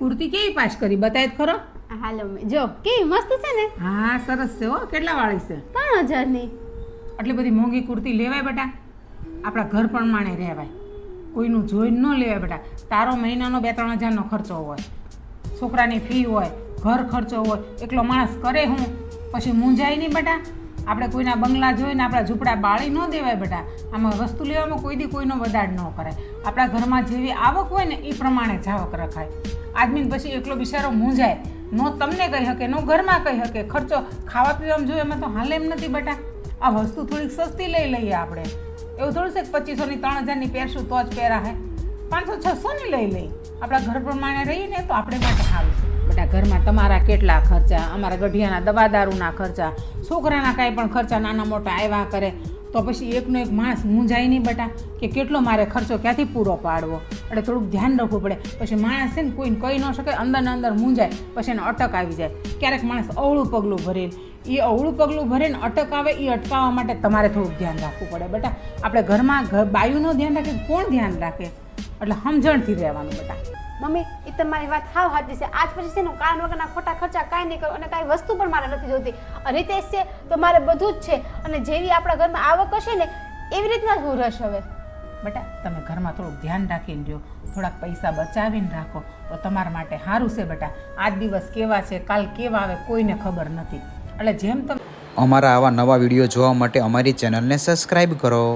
કુર્તી કેવી પાસ કરી બતાય જ ખરો. હાલો જો કેવી મસ્ત છે ને. હા સરસ છે હો. કેટલા વાળી છે? 3000 ની. આટલી બધી મોંઘી કુર્તી લેવાય બેટા? આપણા ઘર પ્રમાણે રહેવાય, કોઈનું જોઈને ન લેવાય બેટા. તારો મહિનાનો 2-3 હજારનો ખર્ચો હોય, છોકરાની ફી હોય, ઘર ખર્ચો હોય, એકલો માણસ કરે હું પછી મૂંઝાય નહીં બેટા. આપણે કોઈના બંગલા જોઈને આપણા ઝૂંપડા બાળી ન દેવાય બેટા. આમાં વસ્તુ લેવામાં કોઈ દી કોઈનો બગાડ ન કરાય. આપણા ઘરમાં જેવી આવક હોય ને એ પ્રમાણે જાવક રખાય. આદમીને પછી એકલો બિચારો મૂંઝાય, નો તમને કહી શકે, નો ઘરમાં કહી શકે. ખર્ચો ખાવા પીવામાં જોઈએ એમાં તો હાલે એમ નથી બેટા. આ વસ્તુ થોડીક સસ્તી લઈ લઈએ આપણે. એવું થોડું છે કે 2500ની 3000ની પહેરશું તો જ પહેરાય. 500-600ની લઈ લઈ. આપણા ઘર પ્રમાણે રહીએ ને તો આપણે માટે સારું છે બેટા. ઘરમાં તમારા કેટલા ખર્ચા, અમારા ગઢિયાના દવા દારૂના ખર્ચા, છોકરાના કાંઈ પણ ખર્ચા નાના મોટા આવ્યા કરે તો પછી એકનો એક માણસ મૂંઝાય નહીં બેટા કે કેટલો મારે ખર્ચો ક્યાંથી પૂરો પાડવો. એટલે થોડુંક ધ્યાન રાખવું પડે. પછી માણસ છે ને કોઈને કહી ન શકે, અંદર ને અંદર મૂંઝાય, પછી એને અટક આવી જાય. ક્યારેક માણસ અવળું પગલું ભરે, એ અવળું પગલું ભરીને અટક આવે, એ અટકાવવા માટે તમારે થોડુંક ધ્યાન રાખવું પડે બેટા. આપણે ઘરમાં બાયુનું ધ્યાન રાખે કોણ ધ્યાન રાખે? એટલે સમજણથી રહેવાનું બેટા. મમ્મી એ તમારી વાત હાવ સાચી છે. આજ પછી છે ને કારણ વગરના ખોટા ખર્ચા કાંઈ નહીં કરું અને કાંઈ વસ્તુ પણ મારે નથી જોતી. રીતેશ છે તો મારે બધું જ છે અને જેવી આપણા ઘરમાં આવક હશે ને એવી રીતના જ હું રહીશ હવે. બેટા તમે ઘરમાં થોડુંક ધ્યાન રાખીને જો, થોડાક પૈસા બચાવીને રાખો તો તમારા માટે સારું છે બેટા. આજ દિવસ કેવા છે, કાલ કેવા આવે કોઈને ખબર નથી. એટલે જેમ તમે અમારા આવા નવા વિડીયો જોવા માટે અમારી ચેનલને સબસ્ક્રાઈબ કરો.